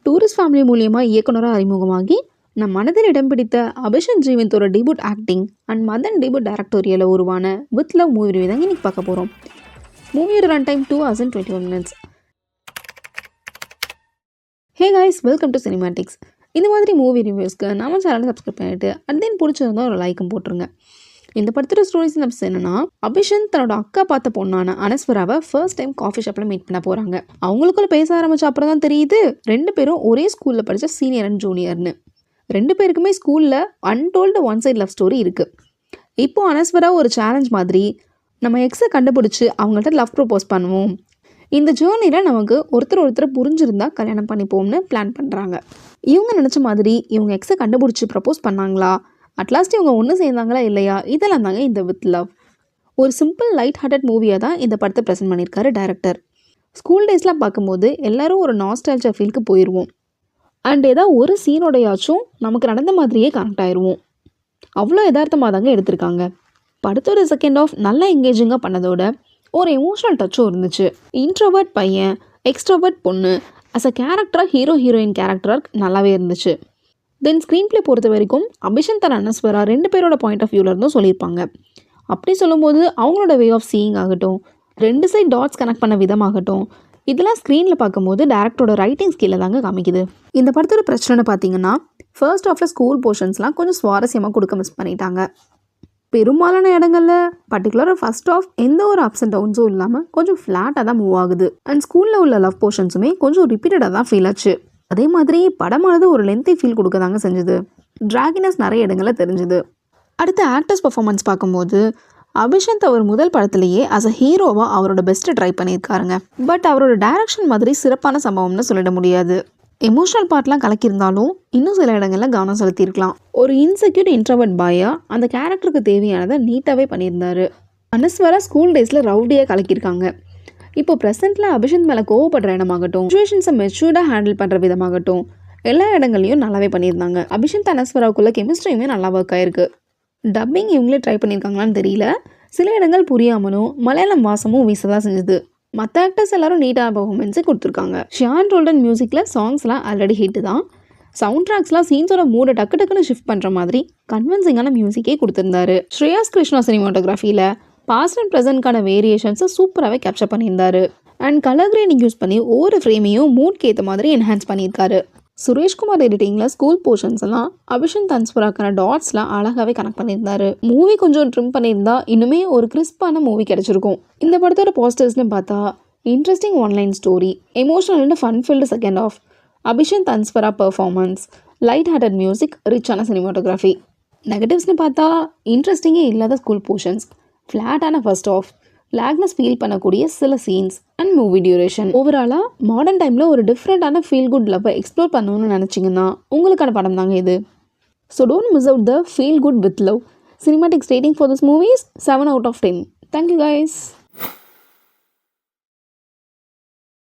Tourist family மூலியமாக இயக்குனராக அறிமுகமாகி நம் மனதில் இடம் பிடித்த அபிஷன் ஜீவந்தோட debut acting and Madhan debut டைரக்டோரியலில் உருவான வித் லவ் மூவி ரிவ்யூ தான் இன்னைக்கு பார்க்க போகிறோம். மூவியோட run time 2 hours and 21 minutes. Hey guys, welcome to cinematics. இந்த மாதிரி மூவி ரிவ்யூஸ்க்கு நம்ம சேனலை சப்ஸ்கிரைப் பண்ணிவிட்டு அண்ட் தென் பிடிச்சிருந்தா ஒரு லைக்கும் போட்டுருங்க. இந்த படத்தோட ஸ்டோரிஸ் நம்ம என்னன்னா, அபிஷன் தன்னோட அக்கா பார்த்த பொண்ணான அனஸ்வராவை ஃபர்ஸ்ட் டைம் காஃபி ஷாப்பில் மீட் பண்ண போகிறாங்க. அவங்களுக்குள்ள பேச ஆரம்பிச்ச அப்புறம் தான் தெரியுது 2 பேரும் ஒரே ஸ்கூலில் படித்த சீனியர் அண்ட் ஜூனியர்னு. 2 பேருக்குமே ஸ்கூலில் untold one side love story இருக்குது. இப்போது அனஸ்வரா ஒரு சேலஞ்ச் மாதிரி நம்ம எக்ஸை கண்டுபிடிச்சி அவங்கள்ட்ட லவ் ப்ரப்போஸ் பண்ணுவோம். இந்த ஜேர்னியில் நமக்கு ஒருத்தர் புரிஞ்சிருந்தா கல்யாணம் பண்ணிப்போம்னு பிளான் பண்ணுறாங்க. இவங்க நினச்ச மாதிரி இவங்க எக்ஸை கண்டுபிடிச்சி ப்ரப்போஸ் பண்ணாங்களா, அட்லாஸ்ட் இவங்க ஒன்று சேர்ந்தாங்களா இல்லையா, இதெல்லாம் தாங்க இந்த வித் லவ். ஒரு சிம்பிள் லைட் ஹார்ட்டட் மூவியாக தான் இந்த படத்தை ப்ரெசென்ட் பண்ணியிருக்காரு டைரக்டர். ஸ்கூல் டேஸ்லாம் பார்க்கும்போது எல்லோரும் ஒரு நாஸ்டால்ஜியா ஃபீலுக்கு போயிடுவோம். அண்ட் ஏதாவது ஒரு சீனோடையாச்சும் நமக்கு நடந்த மாதிரியே கனெக்ட் ஆயிடுவோம். அவ்வளோ யதார்த்தமாக தாங்க எடுத்திருக்காங்க. படத்தோட செகண்ட் ஆஃப் நல்லா எங்கேஜிங்காக பண்ணதோட ஒரு எமோஷனல் டச்சும் இருந்துச்சு. இன்ட்ரோவர்ட் பையன், எக்ஸ்ட்ரோவர்ட் பொண்ணு, அஸ் அ கேரக்டராக ஹீரோயின் கேரக்டராக நல்லாவே இருந்துச்சு. தென் ஸ்க்ரீன் பிளே பொறுத்த வரைக்கும் அபிஷன் தன் அனஸ்வரா 2 பேரோட பாயிண்ட் ஆஃப் வியூவில் இருந்தும் சொல்லியிருப்பாங்க. அப்படி சொல்லும்போது அவங்களோட வே ஆஃப் சீயிங் ஆகட்டும், 2 சைட் டாட்ஸ் கனெக்ட் பண்ண விதமாகட்டும், இதெல்லாம் ஸ்க்ரீனில் பார்க்கும்போது டேரக்டரோட ரைட்டிங் ஸ்கில்லை தாங்க காமிக்குது. இந்த படத்தோட பிரச்சனை பார்த்தீங்கன்னா, ஃபர்ஸ்ட் ஆஃபில் ஸ்கூல் போர்ஷன்ஸ்லாம் கொஞ்சம் சுவாரஸ்யமாக கொடுக்க மிஸ் பண்ணிட்டாங்க. பெரும்பாலான இடங்களில் பர்டிகுலராக ஃபர்ஸ்ட் ஆஃப் எந்த ஒரு அப்ஸ் அண்ட் டவுன்ஸும் இல்லாமல் கொஞ்சம் ஃப்ளாட்டாக தான் மூவ் ஆகுது. அண்ட் ஸ்கூலில் உள்ள லவ் போர்ஷன்ஸுமே கொஞ்சம் ரிப்பீட்டடாக தான் ஃபீல் ஆச்சு. அதே மாதிரி படமானது ஒரு லென்த்தி ஃபீல் கொடுக்க தாங்க செஞ்சுது. ட்ராகினஸ் நிறைய இடங்களில் தெரிஞ்சுது. அடுத்த ஆக்டர்ஸ் பர்ஃபார்மன்ஸ் பார்க்கும்போது அபிஷந்த் அவர் முதல் படத்துலேயே அஸ் அ ஹீரோவாக அவரோட பெஸ்ட்டை ட்ரை பண்ணியிருக்காருங்க. பட் அவரோட டைரக்ஷன் மாதிரி சிறப்பான சம்பவம்னு சொல்லிட முடியாது. எமோஷனல் பார்ட்லாம் கலக்கியிருந்தாலும் இன்னும் சில இடங்களில் கவனம் செலுத்தியிருக்கலாம். ஒரு இன்செக்யூர் இன்ட்ரோவர்ட் பாயா அந்த கேரக்டருக்கு தேவையானதை நீட்டாகவே பண்ணியிருந்தாரு. அனஸ்வரா ஸ்கூல் டேஸில் ரவுடியாக கலக்கியிருக்காங்க. இப்போ ப்ரெசென்ட்டில் அபிஷந்த் மேலே கோவப்படுற இடமாகட்டும், சிச்சுவேஷன்ஸை மெச்சூர்டாக ஹேண்டில் பண்ணுற விதமாகட்டும், எல்லா இடங்களையும் நல்லாவே பண்ணியிருந்தாங்க. அபிஷந்த் அனஸ்வராவுக்குள்ள கெமிஸ்ட்ரியுமே நல்லா ஒர்க் ஆயிருக்கு. டப்பிங் இவங்களே ட்ரை பண்ணியிருக்காங்களான்னு தெரியல. சில இடங்கள் புரியாமலும் மலையாளம் வாசமும் வீசதான் செஞ்சுது. மற்ற ஆக்டர்ஸ் எல்லாரும் நீட்டான பர்ஃபார்மன்ஸை கொடுத்துருக்காங்க. ஷியான் ரோல்டன் மியூசிக்கில் சாங்ஸ்லாம் ஆல்ரெடி ஹிட்டு தான். சவுண்ட் ட்ராக்ஸ்லாம் சீன்ஸோட மூடை டக்குன்னு ஷிஃப்ட் பண்ணுற மாதிரி கன்வின்சிங்கான மியூசிக்கே கொடுத்துருந்தாரு. ஸ்ரேயாஸ் கிருஷ்ணா சினிமாட்டோகிராஃபியில் பாஸ்ட் அண்ட் ப்ரெசென்ட்கான வேரியேஷன்ஸை சூப்பராகவே கேப்சர் பண்ணியிருந்தாரு. அண்ட் கலர் கிரேடிங் யூஸ் பண்ணி ஒவ்வொரு ஃப்ரேமையும் மூட்க்கு ஏற்ற மாதிரி என்ஹான்ஸ் பண்ணியிருக்காரு. சுரேஷ்குமார் எடிட்டிங்கில் ஸ்கூல் போர்ஷன்ஸ் எல்லாம் அபிஷன் அனஸ்வராக்கான டாட்ஸ்லாம் அழகாகவே கனெக்ட் பண்ணியிருந்தாரு. மூவி கொஞ்சம் ட்ரிம் பண்ணியிருந்தா இன்னுமே ஒரு கிறிஸ்பான மூவி கிடைச்சிருக்கும். இந்த படத்தோட பாசிட்டிவ்ஸ்னு பார்த்தா interesting one line story, emotional and fun filled second half, Abishan Anaswara performance, light hearted music, ரிச்சான சினிமாட்டோகிராஃபி. நெகட்டிவ்ஸ்னு பார்த்தா இன்ட்ரெஸ்டிங்கே இல்லாத ஸ்கூல் போர்ஷன்ஸ், ஃப்ளாட்டான ஃபர்ஸ்ட் ஆஃப், லேக்னஸ் ஃபீல் பண்ணக்கூடிய சில சீன்ஸ் அண்ட் மூவி டியூரேஷன். ஓவராலாக மாடர்ன் டைமில் ஒரு டிஃப்ரெண்ட்டான ஃபீல் குட் லவ்வை எக்ஸ்ப்ளோர் பண்ணணும்னு நினச்சிங்கன்னா உங்களுக்கான படம் தாங்க இது. So don't miss out the feel good with love. Cinematics rating for this movie is 7 out of 10. Thank you guys.